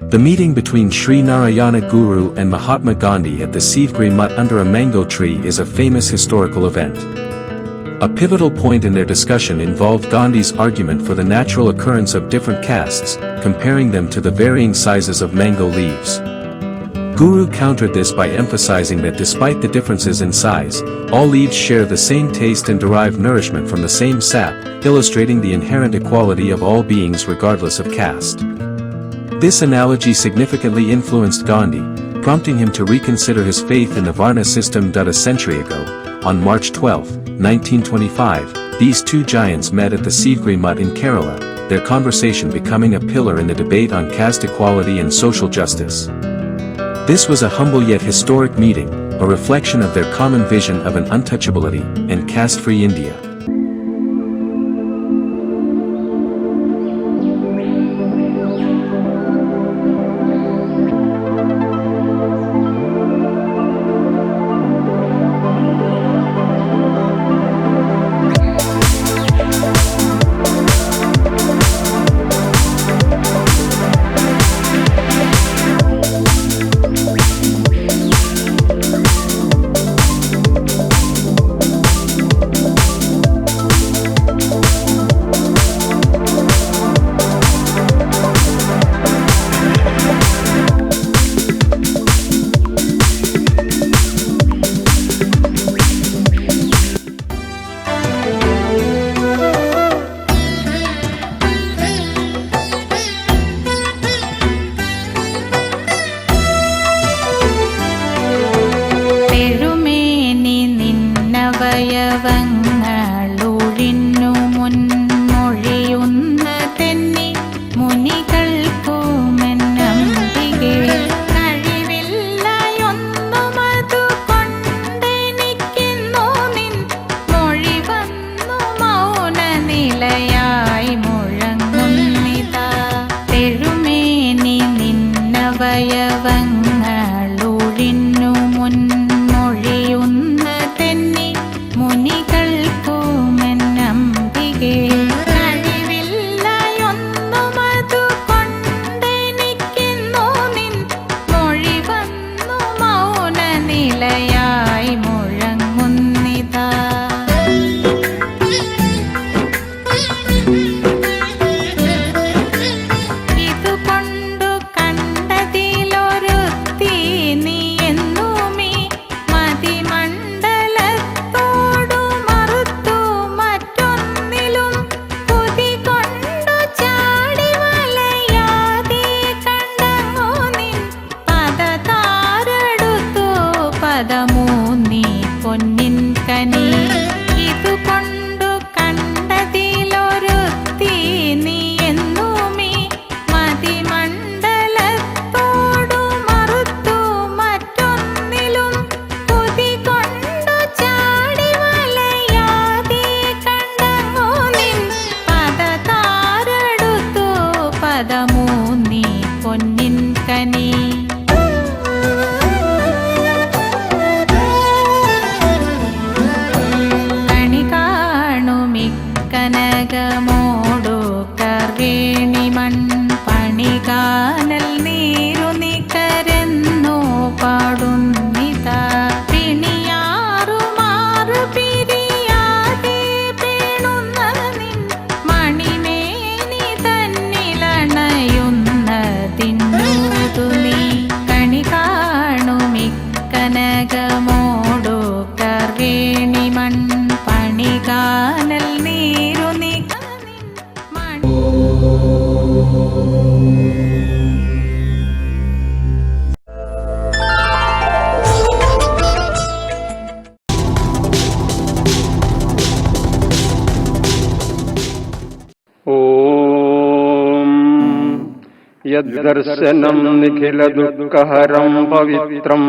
The meeting between Sri Narayana Guru and Mahatma Gandhi at the Sivgri Mutt under a mango tree is a famous historical event. A pivotal point in their discussion involved Gandhi's argument for the natural occurrence of different castes, comparing them to the varying sizes of mango leaves. Guru countered this by emphasizing that despite the differences in size, all leaves share the same taste and derive nourishment from the same sap, illustrating the inherent equality of all beings regardless of caste. This analogy significantly influenced Gandhi, prompting him to reconsider his faith in the Varna system. A century ago, on March 12, 1925, these two giants met at the Sivgri Mutt in Kerala, their conversation becoming a pillar in the debate on caste equality and social justice. This was a humble yet historic meeting, a reflection of their common vision of an untouchability and caste-free India. यद्दर्शनं निखिलदुःखहरं पवित्रं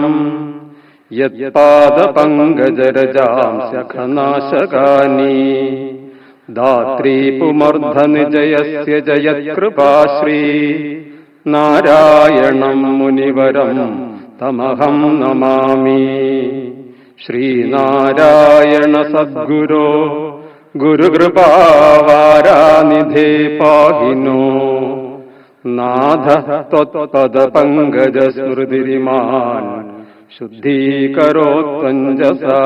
यत्पादपङ्कजरजांस्यखनाशकानि दात्री पुमर्धनजयस्य जयत्कृपाश्री नारायणं मुनिवरं तमहं नमामि। श्रीनारायण सद्गुरो गुरुकृपावारानिधे पाहिनो नाथः त्वत्पदपङ्कजस्मृतिरिमान् शुद्धीकरोत्वञ्जसा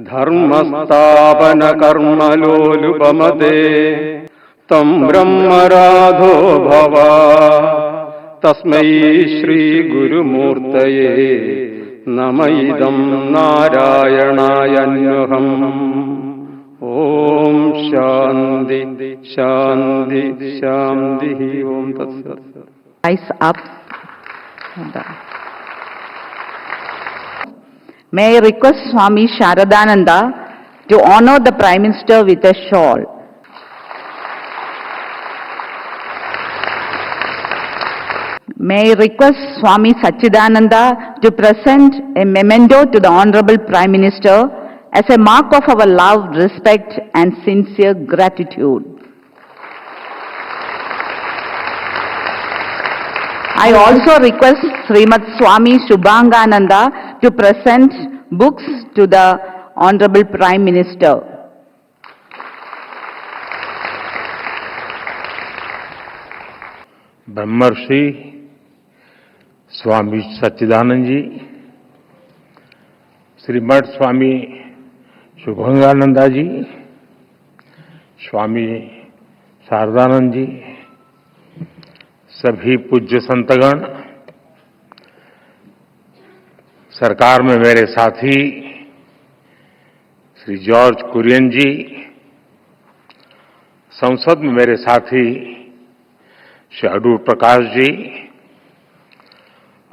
धर्मस्थापनकर्मलोलुपमते तं ब्रह्मराधो भव तस्मै श्रीगुरुमूर्तये नम इदं नारायणायन्युहम् ओम शांति शांति शांति ओम तत्सत् Rise up. May I request Swami Sharadananda to honor the Prime Minister with a shawl. May I request Swami Sachidananda to present a memento to the Honorable Prime Minister as a mark of our love, respect and sincere gratitude. I also request Srimad Swami Shubhangananda to present books to the Honorable Prime Minister. ब्रह्मर्षि स्वामी सच्चिदानंद जी, श्रीमठ स्वामी शुभंगानंदा जी, स्वामी शारदानंद जी, सभी पूज्य संतगण, सरकार में मेरे साथी Shri George Kurien जी, संसद में मेरे साथी श्री अडूर प्रकाश जी,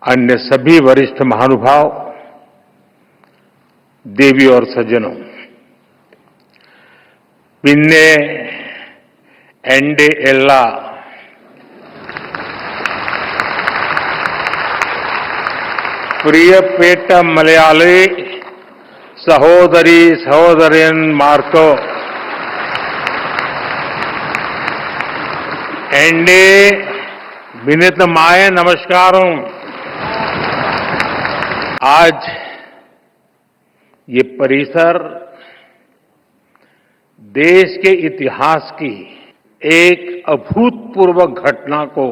अन्य सभी वरिष्ठ महानुभाव, देवी और सज्जनों, पिन्ने एंडे एल्ला प्रियपेट मलयाली सहोदरी सहोदरन मार्को एंडे विनीत माय नमस्कारों। आज ये परिसर देश के इतिहास की एक अभूतपूर्व घटना को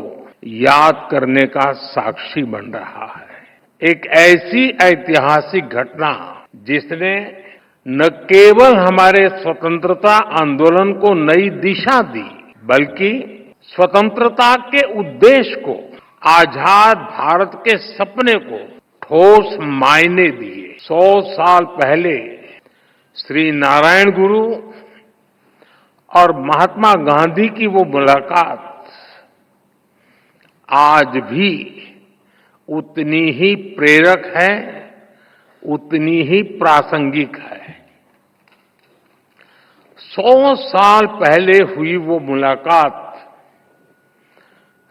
याद करने का साक्षी बन रहा है। एक ऐसी ऐतिहासिक घटना जिसने न केवल हमारे स्वतंत्रता आंदोलन को नई दिशा दी, बल्कि स्वतंत्रता के उद्देश्य को, आजाद भारत के सपने को ठोस मायने दिए। 100 साल पहले श्री नारायण गुरु और महात्मा गांधी की वो मुलाकात आज भी उतनी ही प्रेरक है, उतनी ही प्रासंगिक है। 100 साल पहले हुई वो मुलाकात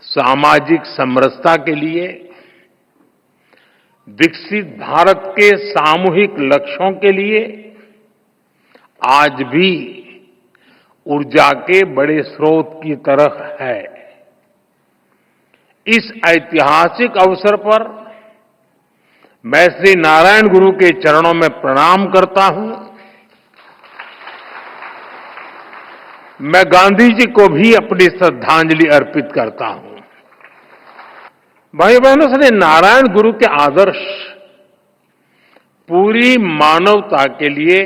सामाजिक समरसता के लिए, विकसित भारत के सामूहिक लक्ष्यों के लिए आज भी ऊर्जा के बड़े स्रोत की तरह है। इस ऐतिहासिक अवसर पर मैं श्री नारायण गुरु के चरणों में प्रणाम करता हूं। मैं गांधी जी को भी अपनी श्रद्धांजलि अर्पित करता हूं। भाई बहनों, श्री नारायण गुरु के आदर्श पूरी मानवता के लिए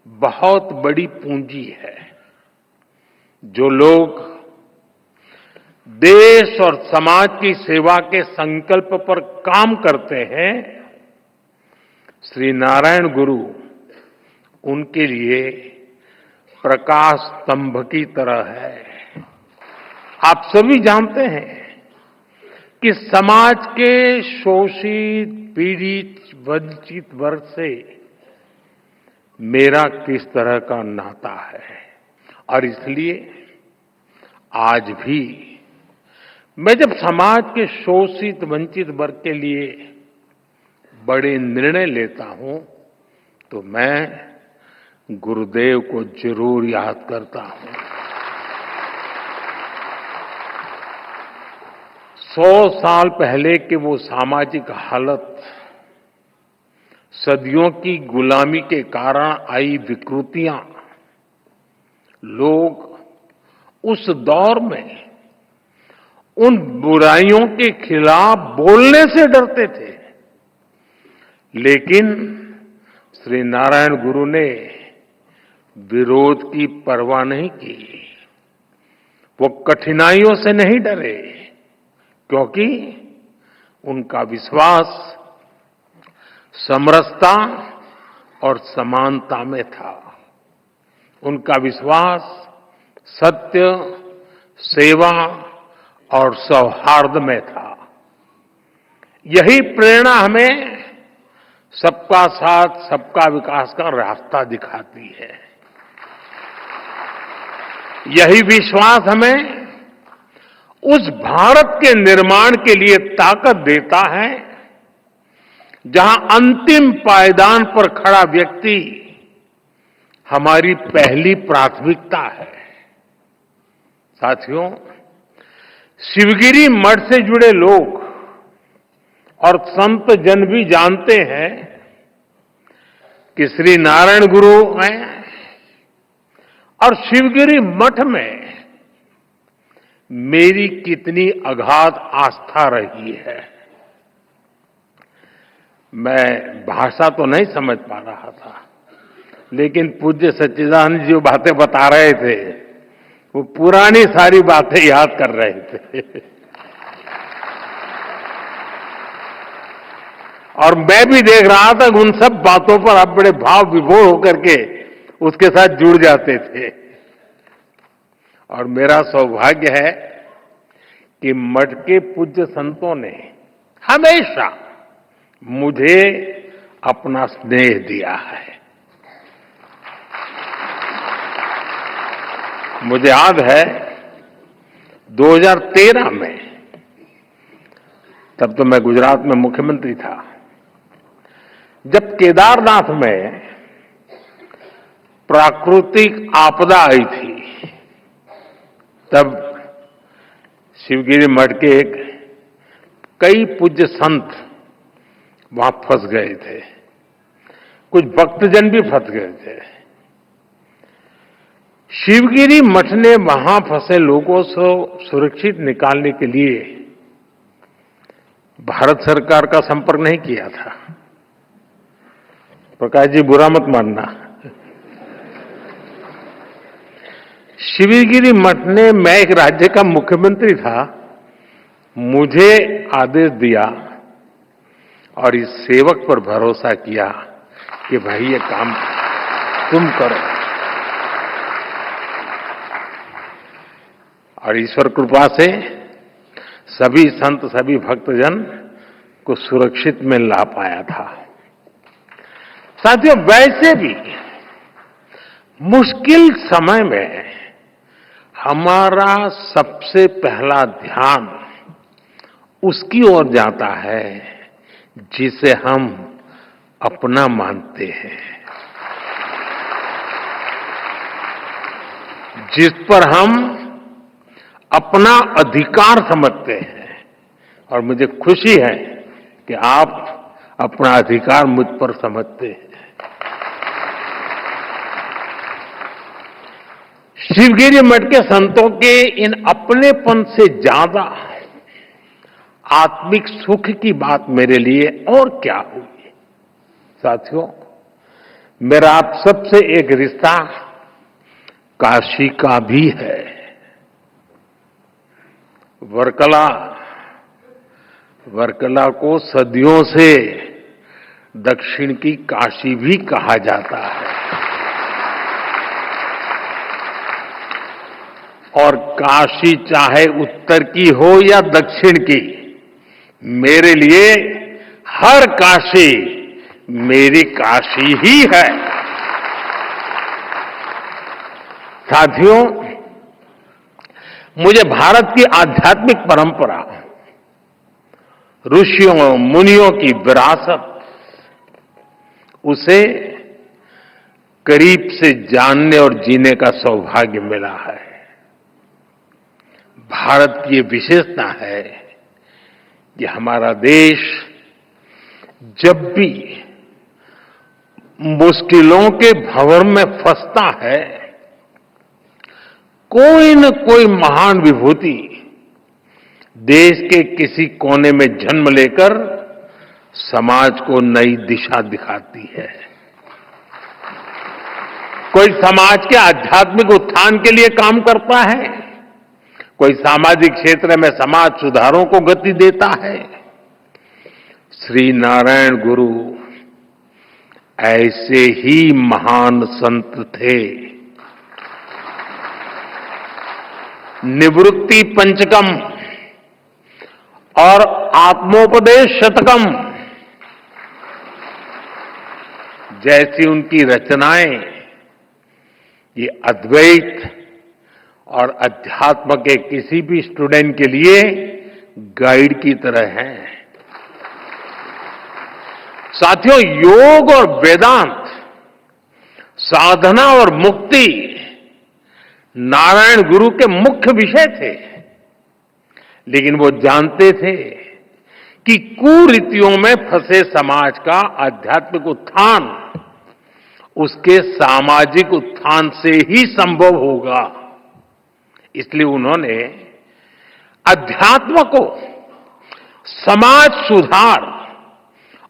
बहुत बड़ी पूंजी है। जो लोग देश और समाज की सेवा के संकल्प पर काम करते हैं, श्री नारायण गुरु उनके लिए प्रकाश स्तंभ की तरह है। आप सभी जानते हैं कि समाज के शोषित, पीड़ित, वंचित वर्ग से मेरा किस तरह का नाता है, और इसलिए आज भी मैं जब समाज के शोषित, वंचित वर्ग के लिए बड़े निर्णय लेता हूं, तो मैं गुरुदेव को जरूर याद करता हूं। 100 साल पहले के वो सामाजिक हालत, सदियों की गुलामी के कारण आई विकृतियां, लोग उस दौर में उन बुराइयों के खिलाफ बोलने से डरते थे, लेकिन श्री नारायण गुरु ने विरोध की परवाह नहीं की। वो कठिनाइयों से नहीं डरे, क्योंकि उनका विश्वास समरसता और समानता में था। उनका विश्वास सत्य, सेवा और सौहार्द में था। यही प्रेरणा हमें सबका साथ, सबका विकास का रास्ता दिखाती है। यही विश्वास हमें उस भारत के निर्माण के लिए ताकत देता है जहां अंतिम पायदान पर खड़ा व्यक्ति हमारी पहली प्राथमिकता है। साथियों, शिवगिरी मठ से जुड़े लोग और संत जन भी जानते हैं कि श्री नारायण गुरु हैं और शिवगिरी मठ में मेरी कितनी अगाध आस्था रही है। मैं भाषा तो नहीं समझ पा रहा था, लेकिन पूज्य सच्चिदानंद जी जो बातें बता रहे थे, वो पुरानी सारी बातें याद कर रहे थे। और मैं भी देख रहा था कि उन सब बातों पर आप बड़े भाव विभोर होकर के उसके साथ जुड़ जाते थे। और मेरा सौभाग्य है कि मठ के पूज्य संतों ने हमेशा मुझे अपना स्नेह दिया है। मुझे याद है 2013 में, तब तो मैं गुजरात में मुख्यमंत्री था, जब केदारनाथ में प्राकृतिक आपदा आई थी, तब शिवगिरी मठ के कई पूज्य संत वहां फंस गए थे, कुछ भक्तजन भी फंस गए थे। शिवगिरी मठ ने वहां फंसे लोगों को सुरक्षित निकालने के लिए भारत सरकार का संपर्क नहीं किया था। प्रकाश जी, बुरा मत मानना। शिवगिरी मठ ने, मैं एक राज्य का मुख्यमंत्री था, मुझे आदेश दिया और इस सेवक पर भरोसा किया कि भाई ये काम तुम करो। और ईश्वर कृपा से सभी संत, सभी भक्तजन को सुरक्षित में ला पाया था। साथियों, वैसे भी मुश्किल समय में हमारा सबसे पहला ध्यान उसकी ओर जाता है जिसे हम अपना मानते हैं, जिस पर हम अपना अधिकार समझते हैं। और मुझे खुशी है कि आप अपना अधिकार मुझ पर समझते हैं। शिवगिरी मठ के संतों के इन अपनेपन से ज्यादा आत्मिक सुख की बात मेरे लिए और क्या हुई। साथियों, मेरा आप सबसे एक रिश्ता काशी का भी है। वर्कला को सदियों से दक्षिण की काशी भी कहा जाता है। और काशी चाहे उत्तर की हो या दक्षिण की, मेरे लिए हर काशी मेरी काशी ही है। साथियों, मुझे भारत की आध्यात्मिक परंपरा, ऋषियों मुनियों की विरासत, उसे करीब से जानने और जीने का सौभाग्य मिला है। भारत की ये विशेषता है कि हमारा देश जब भी मुश्किलों के भंवर में फंसता है, कोई न कोई महान विभूति देश के किसी कोने में जन्म लेकर समाज को नई दिशा दिखाती है। कोई समाज के आध्यात्मिक उत्थान के लिए काम करता है, कोई सामाजिक क्षेत्र में समाज सुधारों को गति देता है। श्री नारायण गुरु ऐसे ही महान संत थे। निवृत्ति पंचकम और आत्मोपदेश शतकम जैसी उनकी रचनाएं ये अद्वैत और अध्यात्म के किसी भी स्टूडेंट के लिए गाइड की तरह हैं। साथियों, योग और वेदांत, साधना और मुक्ति नारायण गुरु के मुख्य विषय थे, लेकिन वो जानते थे कि कुरीतियों में फंसे समाज का आध्यात्मिक उत्थान उसके सामाजिक उत्थान से ही संभव होगा। इसलिए उन्होंने अध्यात्म को समाज सुधार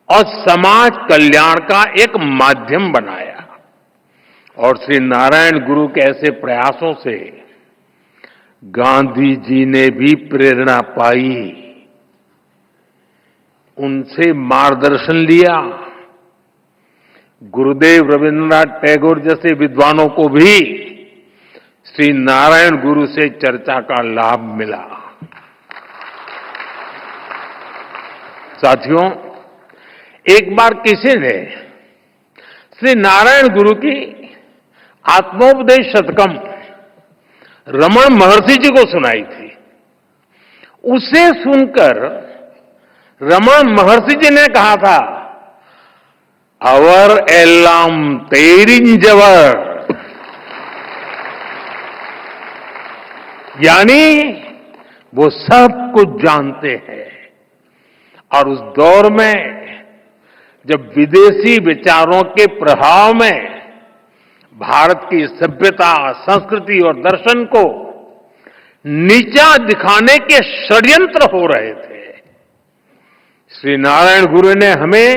और समाज कल्याण का एक माध्यम बनाया। और श्री नारायण गुरु के ऐसे प्रयासों से गांधी जी ने भी प्रेरणा पाई, उनसे मार्गदर्शन लिया। गुरुदेव रविन्द्रनाथ टैगोर जैसे विद्वानों को भी श्री नारायण गुरु से चर्चा का लाभ मिला। साथियों, एक बार किसी ने श्री नारायण गुरु की आत्मोपदेश शतकम रमण महर्षि जी को सुनाई थी। उसे सुनकर रमण महर्षि जी ने कहा था, अवर एल्लाम तेरिंजवर, यानी वो सब कुछ जानते हैं। और उस दौर में जब विदेशी विचारों के प्रभाव में भारत की सभ्यता, संस्कृति और दर्शन को नीचा दिखाने के षड्यंत्र हो रहे थे, श्री नारायण गुरु ने हमें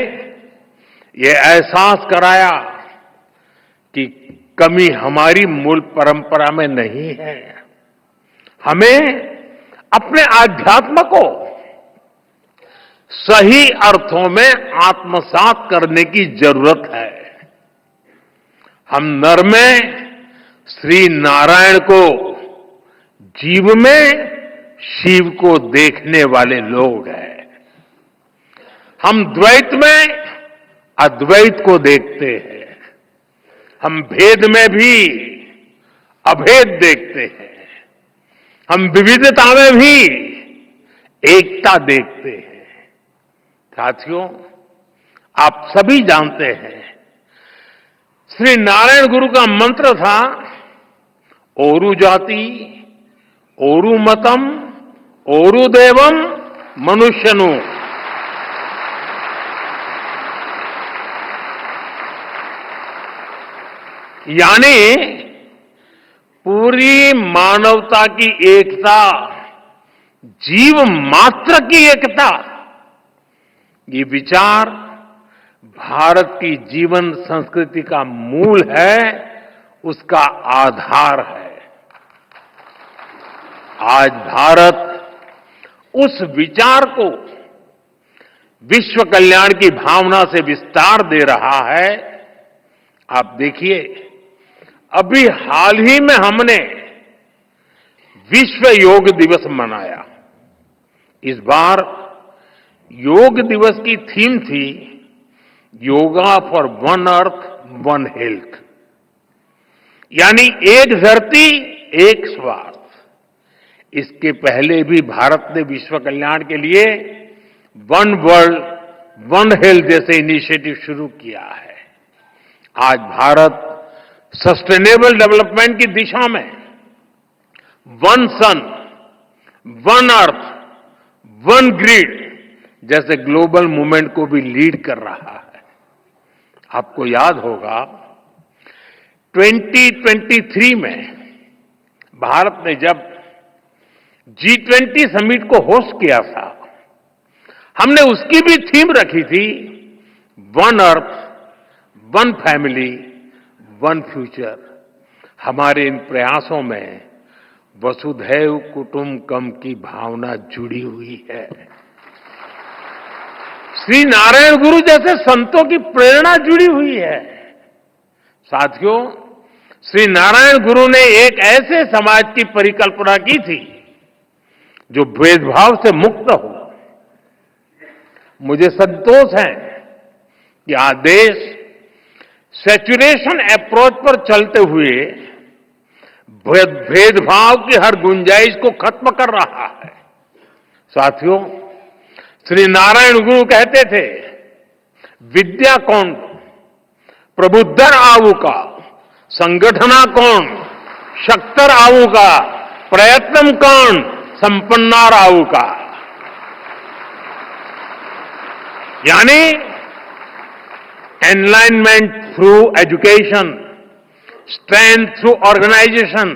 ये एहसास कराया कि कमी हमारी मूल परंपरा में नहीं है। हमें अपने आध्यात्म को सही अर्थों में आत्मसात करने की जरूरत है। हम नर में श्री नारायण को, जीव में शिव को देखने वाले लोग हैं। हम द्वैत में अद्वैत को देखते हैं। हम भेद में भी अभेद देखते हैं। हम विविधता में भी एकता देखते हैं। साथियों, आप सभी जानते हैं, श्री नारायण गुरु का मंत्र था, ओरु जाति, ओरु मतम, ओरु देवम, मनुष्यनु। यानी पूरी मानवता की एकता, जीव मात्र की एकता, ये विचार भारत की जीवन संस्कृति का मूल है, उसका आधार है। आज भारत उस विचार को विश्व कल्याण की भावना से विस्तार दे रहा है। आप देखिए, अभी हाल ही में हमने विश्व योग दिवस मनाया। इस बार योग दिवस की थीम थी yoga for one earth one health, यानी एक धरती एक स्वास्थ्य। इसके पहले भी भारत ने विश्व कल्याण के लिए वन वर्ल्ड वन हेल्थ जैसे इनिशिएटिव शुरू किया है। आज भारत सस्टेनेबल डेवलपमेंट की दिशा में वन सन, वन अर्थ, वन ग्रिड जैसे ग्लोबल मूवमेंट को भी लीड कर रहा है। आपको याद होगा 2023 में भारत ने जब G20 समिट को होस्ट किया था। हमने उसकी भी थीम रखी थी, one earth, one family, one future. हमारे इन प्रयासों में वसुधैव कुटुंबकम की भावना जुड़ी हुई है। श्री नारायण गुरु जैसे संतों की प्रेरणा जुड़ी हुई है। साथियों, श्री नारायण गुरु ने एक ऐसे समाज की परिकल्पना की थी जो भेदभाव से मुक्त हो। मुझे संतोष है कि आज देश सेचुरेशन अप्रोच पर चलते हुए भेदभाव की हर गुंजाइश को खत्म कर रहा है। साथियों, श्री नारायण गुरु कहते थे, विद्या कौन प्रबुद्धर आऊका, संगठना कौन शक्तर आऊका, प्रयत्नम कौन संपन्नार आऊका। यानी enlightenment through education, strength through organisation,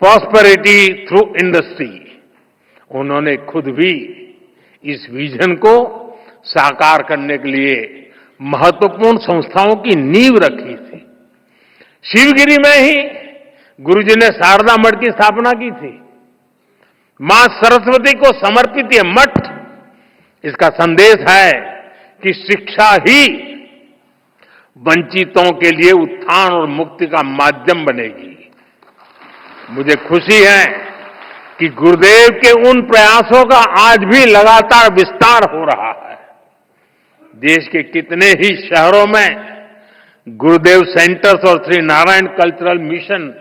prosperity through industry. उन्होंने खुद भी इस विजन को साकार करने के लिए महत्वपूर्ण संस्थाओं की नींव रखी थी। शिवगिरी में ही गुरुजी ने शारदा मठ की स्थापना की थी। मां सरस्वती को समर्पित यह मठ, इसका संदेश है कि शिक्षा ही वंचितों के लिए उत्थान और मुक्ति का माध्यम बनेगी। मुझे खुशी है कि गुरुदेव के उन प्रयासों का आज भी लगातार विस्तार हो रहा है। देश के कितने ही शहरों में गुरुदेव सेंटर्स और श्री नारायण कल्चरल मिशन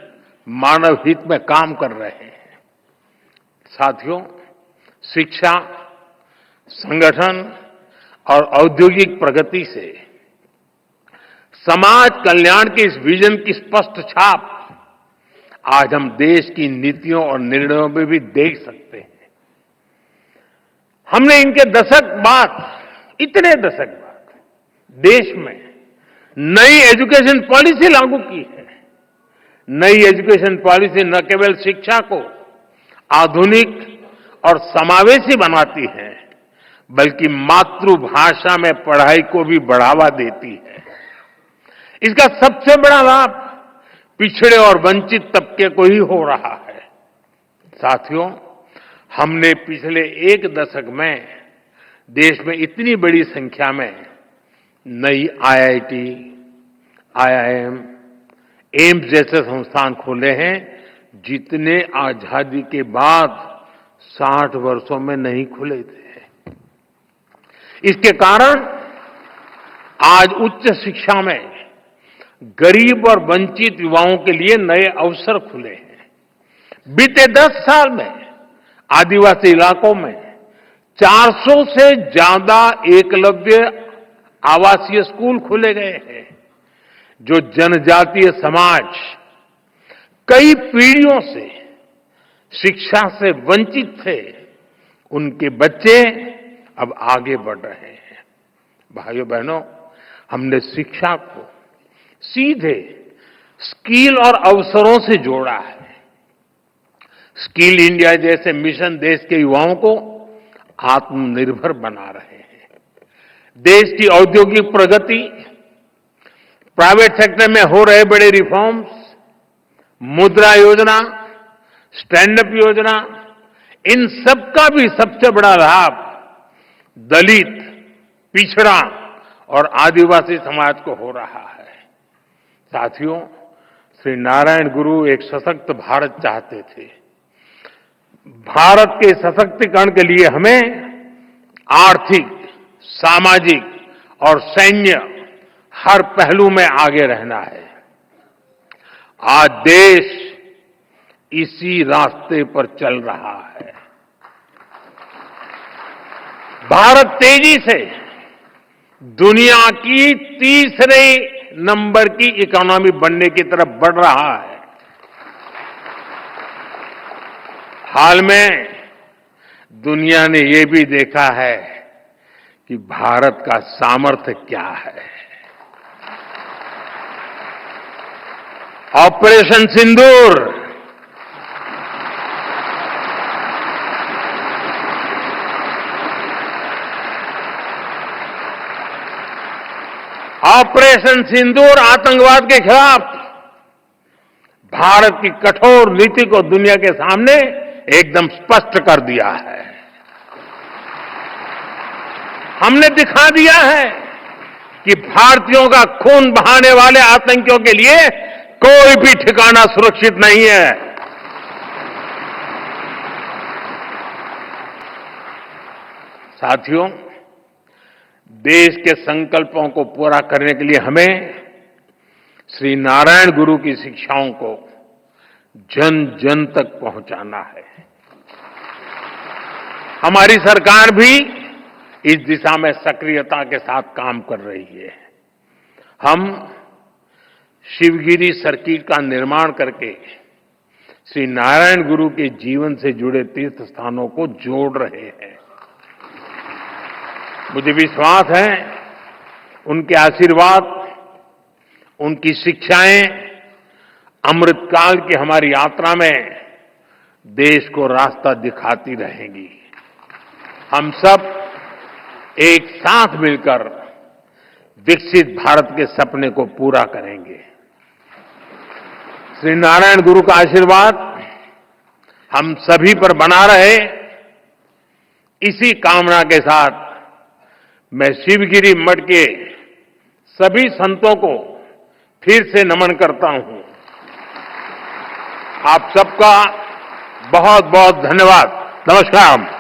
मानव हित में काम कर रहे हैं। साथियों, शिक्षा, संगठन और औद्योगिक प्रगति से समाज कल्याण के इस विजन की स्पष्ट छाप आज हम देश की नीतियों और निर्णयों में भी देख सकते हैं। हमने इनके दशक बाद, इतने दशक बाद देश में नई एजुकेशन पॉलिसी लागू की है। नई एजुकेशन पॉलिसी न केवल शिक्षा को आधुनिक और समावेशी बनाती है, बल्कि मातृभाषा में पढ़ाई को भी बढ़ावा देती है। इसका सबसे बड़ा लाभ पिछड़े और वंचित तबके को ही हो रहा है। साथियों, हमने पिछले एक दशक में देश में इतनी बड़ी संख्या में नई आईआईटी, आईआईएम, एम्स जैसे संस्थान खोले हैं, जितने आजादी के बाद 60 वर्षों में नहीं खुले थे। इसके कारण आज उच्च शिक्षा में गरीब और वंचित युवाओं के लिए नए अवसर खुले हैं। बीते 10 साल में आदिवासी इलाकों में 400 से ज्यादा एकलव्य आवासीय स्कूल खोले गए हैं। जो जनजातीय समाज कई पीढ़ियों से शिक्षा से वंचित थे, उनके बच्चे अब आगे बढ़ रहे हैं। भाइयों बहनों, हमने शिक्षा को सीधे स्किल और अवसरों से जोड़ा है। स्किल इंडिया जैसे मिशन देश के युवाओं को आत्मनिर्भर बना रहे हैं। देश की औद्योगिक प्रगति, प्राइवेट सेक्टर में हो रहे बड़े रिफॉर्म्स, मुद्रा योजना, स्टैंड अप योजना, इन सबका भी सबसे बड़ा लाभ दलित, पिछड़ा और आदिवासी समाज को हो रहा है। साथियों, श्री नारायण गुरु एक सशक्त भारत चाहते थे। भारत के सशक्तिकरण के लिए हमें आर्थिक, सामाजिक और सैन्य हर पहलू में आगे रहना है। आज देश इसी रास्ते पर चल रहा है। भारत तेजी से दुनिया की तीसरे नंबर की इकोनॉमी बनने की तरफ बढ़ रहा है। हाल में दुनिया ने यह भी देखा है कि भारत का सामर्थ्य क्या है। ऑपरेशन सिंदूर, ऑपरेशन सिंदूर आतंकवाद के खिलाफ भारत की कठोर नीति को दुनिया के सामने एकदम स्पष्ट कर दिया है। हमने दिखा दिया है कि भारतीयों का खून बहाने वाले आतंकियों के लिए कोई भी ठिकाना सुरक्षित नहीं है। साथियों, देश के संकल्पों को पूरा करने के लिए हमें श्री नारायण गुरु की शिक्षाओं को जन जन तक पहुंचाना है। हमारी सरकार भी इस दिशा में सक्रियता के साथ काम कर रही है। हम शिवगिरी सर्किट का निर्माण करके श्री नारायण गुरु के जीवन से जुड़े तीर्थ स्थानों को जोड़ रहे हैं। मुझे विश्वास है उनके आशीर्वाद, उनकी शिक्षाएं अमृतकाल की हमारी यात्रा में देश को रास्ता दिखाती रहेंगी। हम सब एक साथ मिलकर विकसित भारत के सपने को पूरा करेंगे। श्री नारायण गुरु का आशीर्वाद हम सभी पर बना रहे, इसी कामना के साथ मैं शिवगिरी मठ के सभी संतों को फिर से नमन करता हूं। आप सबका बहुत बहुत धन्यवाद। नमस्कार।